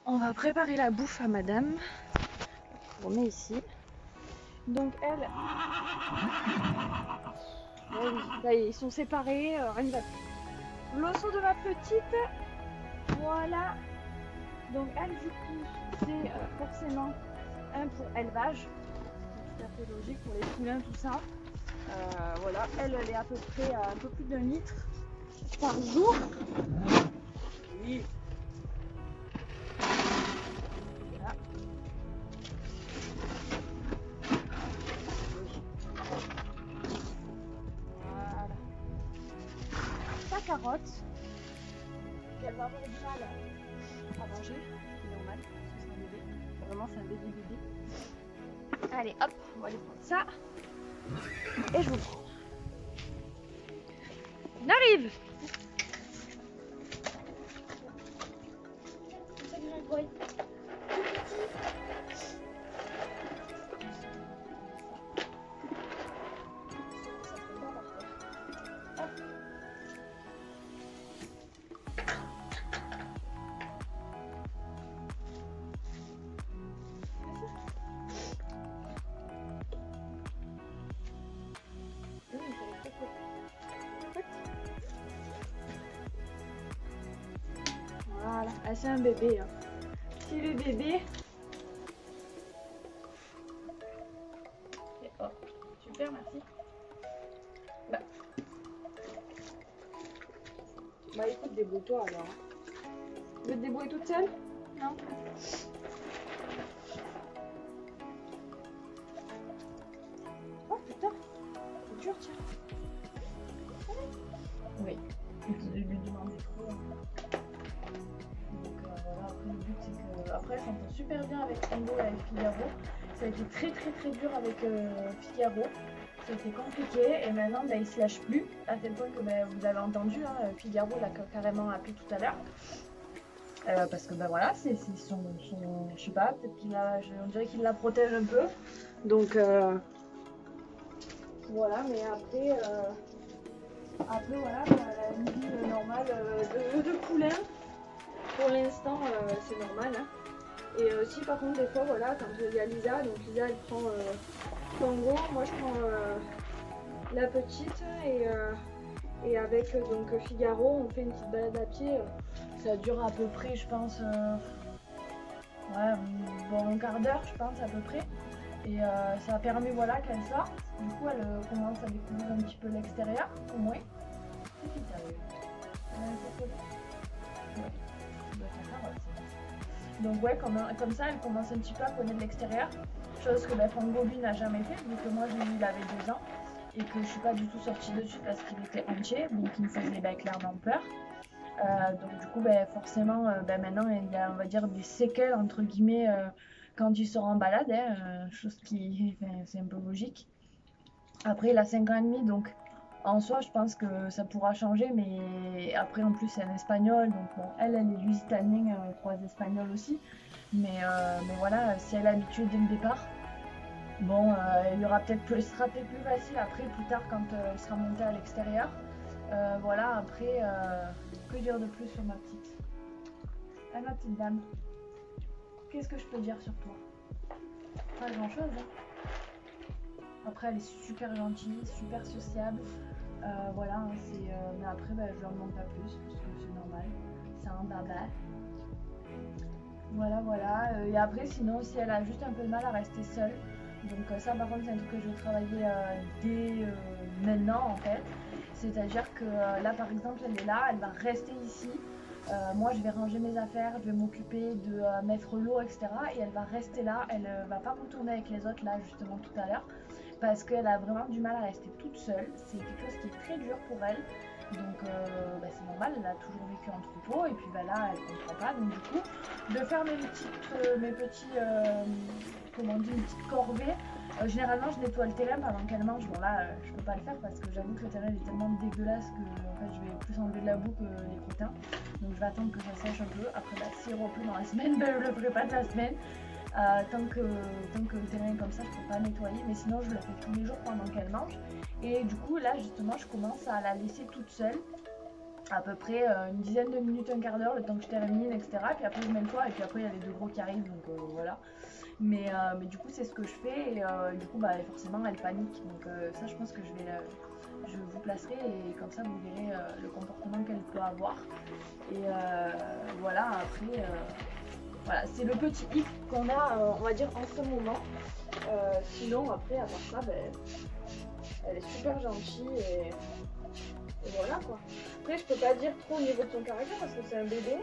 On va préparer la bouffe à madame. On met ici. Donc elle... Oh oui, là, ils sont séparés, rien ne va plus. L'osso de ma petite. Voilà. Donc elle du coup c'est forcément un pour élevage. C'est tout à fait logique pour les poulains, tout ça. Voilà, elle est à peu près à un peu plus d'1 litre par jour. Oui. Voilà. Voilà. Sa carotte, qu'elle va avoir du mal à manger, c'est normal, c'est un bébé. Vraiment c'est un bébé bébé. Allez hop, on va aller prendre ça. Et je vous prends. On arrive. Voilà, ah, c'est un bébé. Hein. C'est le bébé. Et hop, super, merci. Bah écoute, débrouille-toi alors. Tu veux te débrouiller toute seule? Non? Oh putain, c'est dur, tiens. Oui, je lui demande trop. Donc voilà, après le but c'est que. Après, elle s'entend super bien avec Tango et avec Figaro. Ça a été très dur avec Figaro. C'était compliqué et maintenant bah, il se lâche plus à tel point que bah, vous avez entendu, hein, Figaro l'a carrément appelé tout à l'heure. Parce que bah voilà, c'est son, je sais pas, peut-être qu'il a, on dirait qu'il la protège un peu. Donc voilà, mais après voilà, elle a une vie normale de poulain. Pour l'instant c'est normal. Hein. Et si par contre des fois voilà, quand il y a Lisa, donc Lisa elle prend Tango, moi je prends la petite et avec donc Figaro on fait une petite balade à pied. Ça dure à peu près je pense ouais, bon, un quart d'heure je pense à peu près. Et ça a permis voilà qu'elle sorte. Du coup elle commence à découvrir un petit peu l'extérieur au moins. C'est qui sérieux donc ouais, comme ça, elle commence un petit peu à connaître l'extérieur, chose que Tango lui n'a jamais fait, vu que moi j'ai eu, il avait 2 ans, et que je suis pas du tout sortie dessus parce qu'il était entier, donc il me faisait clairement peur. Donc du coup, forcément, maintenant il y a, on va dire, des séquelles entre guillemets quand il sort en balade, hein, chose qui, c'est un peu logique. Après, il a 5 ans et demi, donc en soi, je pense que ça pourra changer, mais après, en plus, c'est un espagnol, donc bon, elle est lusitanienne, 3 espagnols aussi. Mais voilà, si elle est habituée dès le départ, bon, il y aura peut-être plus, ce sera peut-être plus facile après, plus tard, quand elle sera montée à l'extérieur. Voilà, après, que dire de plus sur ma petite? Ah, ma petite dame, qu'est-ce que je peux dire sur toi? Pas grand-chose, hein. Après, elle est super gentille, super sociable. Voilà, hein, mais après, je leur demande pas plus parce que c'est normal. C'est un baba. Voilà. Et après, sinon, si elle a juste un peu de mal à rester seule, donc ça, par contre, c'est un truc que je vais travailler dès maintenant en fait. C'est-à-dire que là, par exemple, elle est là, elle va rester ici. Moi, je vais ranger mes affaires, je vais m'occuper de mettre l'eau, etc. Et elle va rester là, elle va pas retourner avec les autres là, justement, tout à l'heure. Parce qu'elle a vraiment du mal à rester toute seule. C'est quelque chose qui est très dur pour elle. Donc c'est normal, elle a toujours vécu en troupeau et puis là elle comprend pas. Donc du coup, de faire mes petits comment on dit, une petite corvée. Généralement je nettoie le terrain pendant qu'elle mange. Bon là je peux pas le faire parce que j'avoue que le terrain est tellement dégueulasse que en fait je vais plus enlever de la boue que les crottins. Donc je vais attendre que ça sèche un peu. Après s'il repleut dans la semaine, je le ferai pas de la semaine. Tant que le terrain est comme ça, je peux pas nettoyer, mais sinon je le fais tous les jours pendant qu'elle mange. Et du coup là justement je commence à la laisser toute seule à peu près une dizaine de minutes, un quart d'heure, le temps que je termine, etc. Puis après je mets le toit et puis après il y a les deux gros qui arrivent, donc voilà. Mais du coup c'est ce que je fais et du coup bah, forcément elle panique. Donc ça je pense que je vous placerai et comme ça vous verrez le comportement qu'elle peut avoir. Et voilà, après voilà, c'est le petit hic qu'on a on va dire en ce moment. Sinon après à part ça, ben, elle est super gentille et voilà quoi. Après je peux pas dire trop au niveau de son caractère parce que c'est un bébé.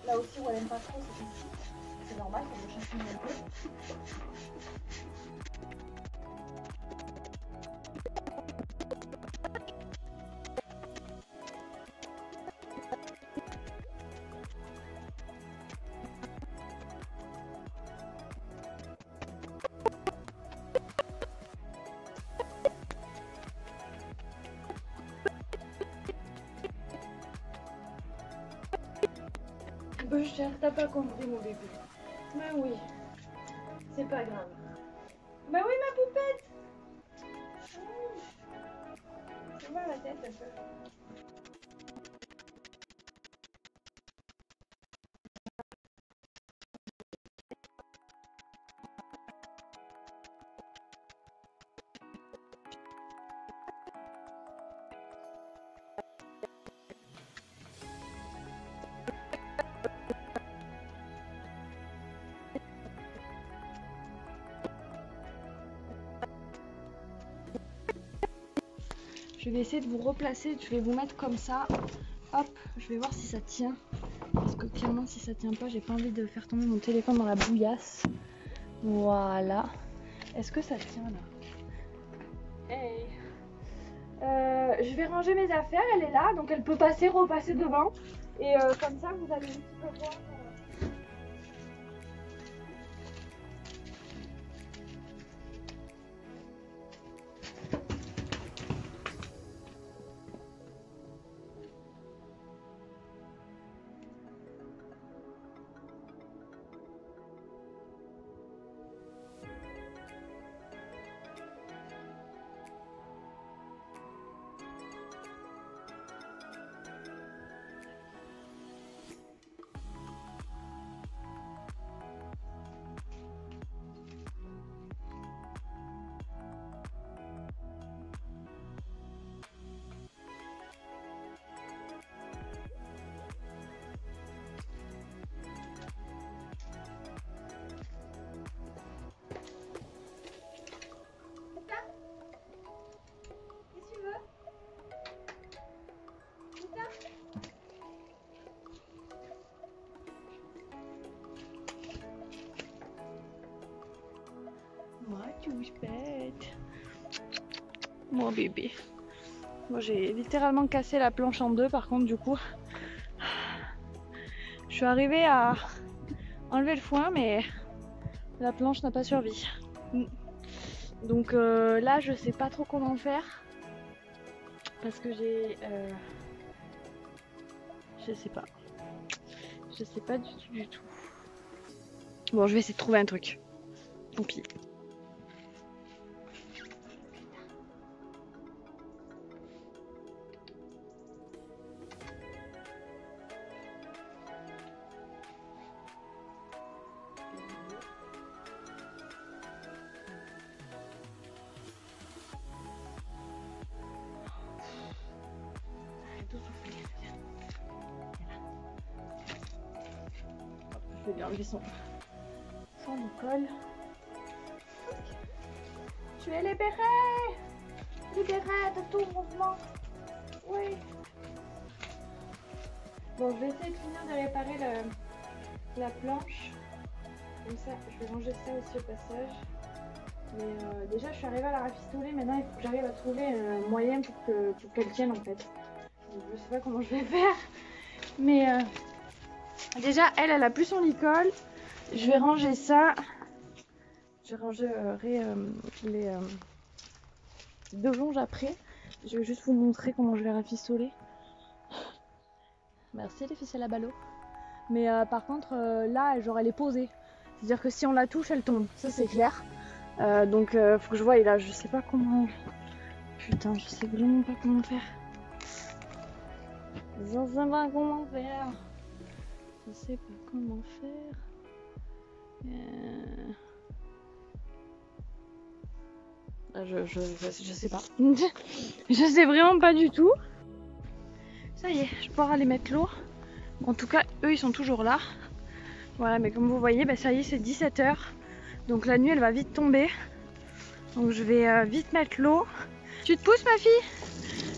Là aussi où elle aime pas trop c'est ici. C'est normal, ça me chasse un peu. T'as pas compris mon bébé. Mais oui, c'est pas grave. Bah oui ma poupette. Ça va la tête un peu. Je vais essayer de vous replacer, je vais vous mettre comme ça. Hop, je vais voir si ça tient. Parce que clairement si ça tient pas, j'ai pas envie de faire tomber mon téléphone dans la bouillasse. Voilà. Est-ce que ça tient là? Hey. Je vais ranger mes affaires, elle est là, donc elle peut passer, repasser devant. Et comme ça vous allez un petit peu voir. Touche bête. Mon bébé. Moi j'ai littéralement cassé la planche en deux par contre du coup. Je suis arrivée à enlever le foin mais la planche n'a pas survécu. Donc là je sais pas trop comment faire. Parce que j'ai... je sais pas. Je sais pas du tout. Bon je vais essayer de trouver un truc. Tant pis. Je vais lui enlever son colle. Je vais libérer de tout mouvement. Oui. Bon, je vais essayer de finir de réparer la planche. Comme ça, je vais ranger ça aussi au passage. Mais déjà, je suis arrivée à la rafistoler. Maintenant, il faut que j'arrive à trouver un moyen pour qu'elle tienne en fait. Donc, je sais pas comment je vais faire. Mais Déjà, elle a plus son licol. Je vais ranger ça. Je rangerai les deux longes après. Je vais juste vous montrer comment je vais rafistoler. Merci les ficelles à ballots. Mais par contre, là, j'aurais les posées. C'est-à-dire que si on la touche, elle tombe. Ça, c'est clair. Donc, faut que je voie. Et là, je sais pas comment... Putain, je sais vraiment pas comment faire. Je sais pas comment faire. Je sais pas comment faire. Je sais pas. Je sais vraiment pas du tout. Ça y est, je vais pouvoir aller mettre l'eau. En tout cas, eux, ils sont toujours là. Voilà, mais comme vous voyez, bah, ça y est, c'est 17 h. Donc la nuit, elle va vite tomber. Donc je vais vite mettre l'eau. Tu te pousses, ma fille?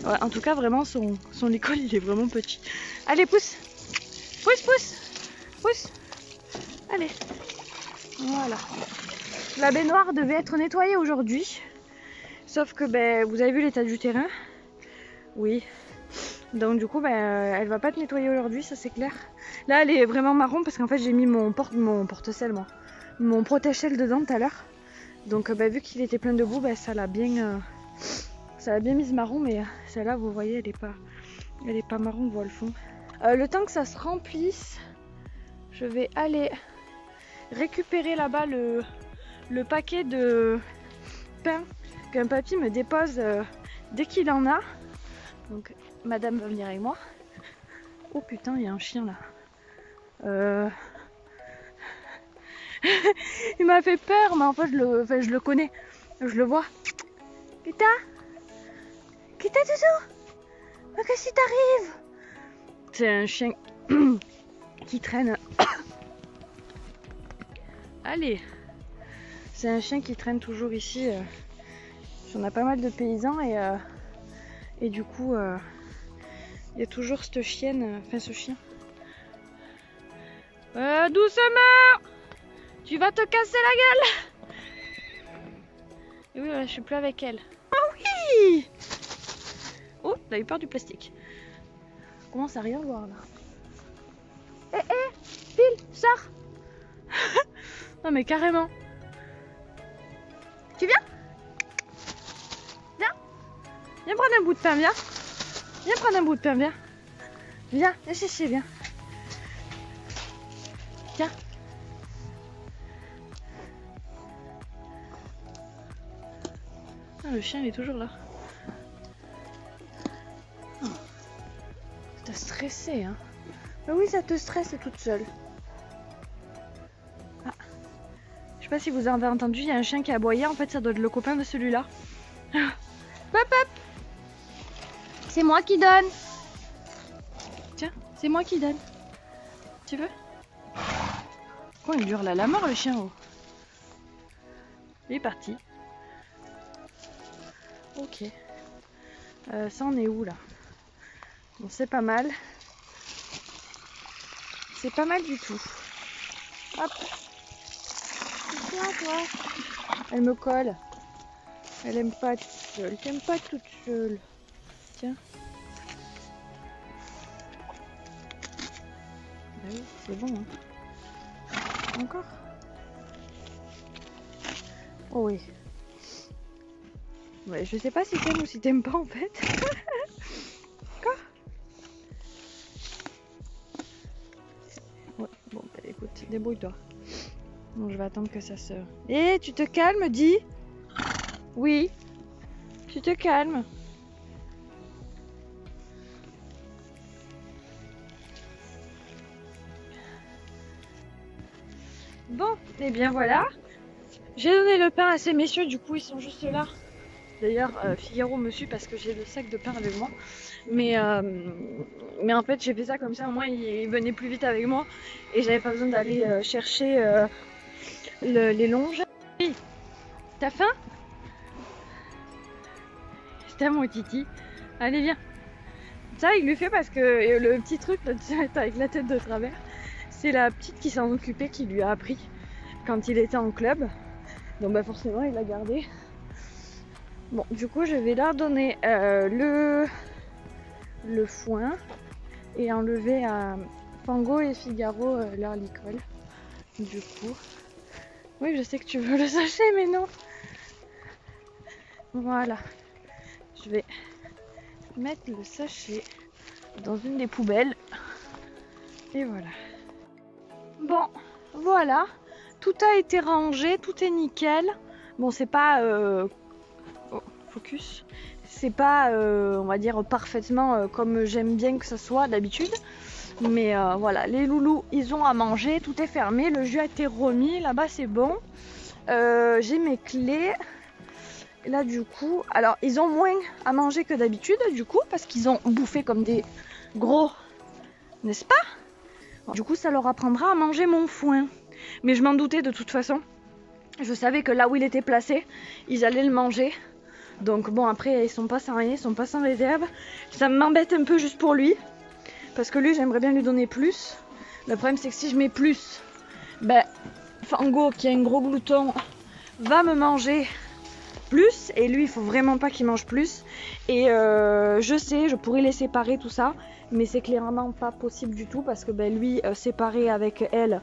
Ouais, en tout cas, vraiment, son école, il est vraiment petit. Allez, pousse. Pousse, pousse. Pousse. Allez. Voilà. La baignoire devait être nettoyée aujourd'hui. Sauf que, ben, vous avez vu l'état du terrain? Oui. Donc du coup, ben, elle va pas être nettoyée aujourd'hui, ça c'est clair. Là, elle est vraiment marron parce qu'en fait, j'ai mis mon porte-sel, mon protège-sel dedans tout à l'heure. Donc, ben, vu qu'il était plein de boue, ben, ça l'a bien mise marron. Mais celle-là, vous voyez, elle est pas marron, on voit le fond. Le temps que ça se remplisse, je vais aller récupérer là-bas le paquet de pain qu'un papy me dépose dès qu'il en a. Donc, madame va venir avec moi. Oh putain, il y a un chien là. Il m'a fait peur, mais en fait, je le connais. Je le vois. Kita, Toutou, qu'est-ce qui t'arrive? C'est un chien qui traîne. Allez. C'est un chien qui traîne toujours ici. On a pas mal de paysans et du coup, il y a toujours cette chienne, enfin ce chien. Doucement! Tu vas te casser la gueule! Et oui, voilà, je suis plus avec elle. Oh oui! Oh, t'as eu peur du plastique. On commence à rien voir là. Phil, sors! Non mais carrément. Tu viens? Viens! Viens prendre un bout de pain, viens! Viens prendre un bout de pain, viens! Viens, viens chercher, viens! Tiens! Ah, le chien il est toujours là. Oh. T'as stressé, hein? Bah oui, ça te stresse toute seule. Ah. Je sais pas si vous avez entendu, il y a un chien qui a aboyé. En fait, ça doit être le copain de celui-là. Hop hop! C'est moi qui donne. Tiens, c'est moi qui donne. Tu veux? Oh, il hurle à la mort le chien. Oh. Il est parti. Ok. Ça en est où là? Bon, c'est pas mal. C'est pas mal du tout. Hop. C'est quoi toi? Elle me colle. Elle aime pas toute seule. T'aimes pas toute seule. Tiens. Ah oui, c'est bon. Hein. Encore? Oh oui. Ouais, je sais pas si t'aimes ou si t'aimes pas en fait. Quoi? Ouais, bon, bah, écoute, débrouille-toi. Bon, je vais attendre que ça se... Eh, tu te calmes, dis? Oui. Tu te calmes. Bon, et bien voilà. J'ai donné le pain à ces messieurs, du coup ils sont juste là. D'ailleurs, Figaro me suit parce que j'ai le sac de pain avec moi. Mais en fait, j'ai fait ça comme ça, au moins ils venaient plus vite avec moi. Et j'avais pas besoin d'aller chercher les longes. Hey, t'as faim? C'est à mon titi. Allez, viens. Ça, il lui fait parce que le petit truc là, avec la tête de travers, c'est la petite qui s'en occupait qui lui a appris quand il était en club. Donc bah forcément, il l'a gardé. Bon, du coup, je vais leur donner le foin et enlever à Fango et Figaro leur licol. Du coup. Oui, je sais que tu veux le sachet, mais non. Voilà. Je vais mettre le sachet dans une des poubelles. Et voilà. Bon, voilà. Tout a été rangé, tout est nickel. Bon, c'est pas... Oh, focus. C'est pas, on va dire, parfaitement comme j'aime bien que ça soit d'habitude. Mais voilà, les loulous, ils ont à manger, tout est fermé, le jus a été remis, là-bas c'est bon. J'ai mes clés. Et là du coup, alors ils ont moins à manger que d'habitude du coup, parce qu'ils ont bouffé comme des gros, n'est-ce pas? Du coup ça leur apprendra à manger mon foin. Mais je m'en doutais de toute façon. Je savais que là où il était placé, ils allaient le manger. Donc bon, après ils sont pas sans rien, ils sont pas sans réserve. Ça m'embête un peu juste pour lui. Parce que lui j'aimerais bien lui donner plus. Le problème c'est que si je mets plus, ben Fango qui est un gros glouton va me manger plus. Et lui il faut vraiment pas qu'il mange plus. Et je sais, je pourrais les séparer tout ça. Mais c'est clairement pas possible du tout. Parce que ben, lui séparé avec elle,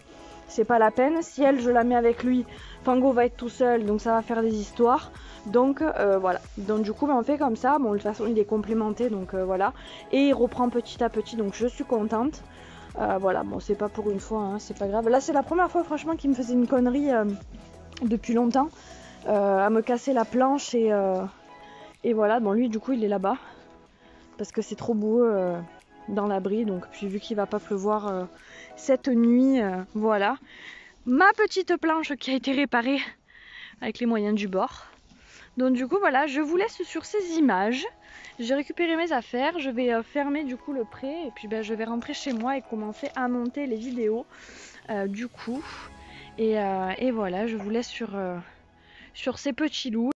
c'est pas la peine. Si elle je la mets avec lui, Fango va être tout seul. Donc ça va faire des histoires. Donc voilà, donc du coup ben, on fait comme ça, bon de toute façon il est complémenté donc voilà, et il reprend petit à petit donc je suis contente, voilà, bon c'est pas pour une fois, hein, c'est pas grave, là c'est la première fois franchement qu'il me faisait une connerie depuis longtemps, à me casser la planche et voilà, bon lui du coup il est là-bas, parce que c'est trop beau dans l'abri, donc puis vu qu'il va pas pleuvoir cette nuit, voilà, ma petite planche qui a été réparée avec les moyens du bord. Donc du coup voilà, je vous laisse sur ces images. J'ai récupéré mes affaires, je vais fermer du coup le pré et puis ben, je vais rentrer chez moi et commencer à monter les vidéos du coup. Et voilà, je vous laisse sur ces petits loups.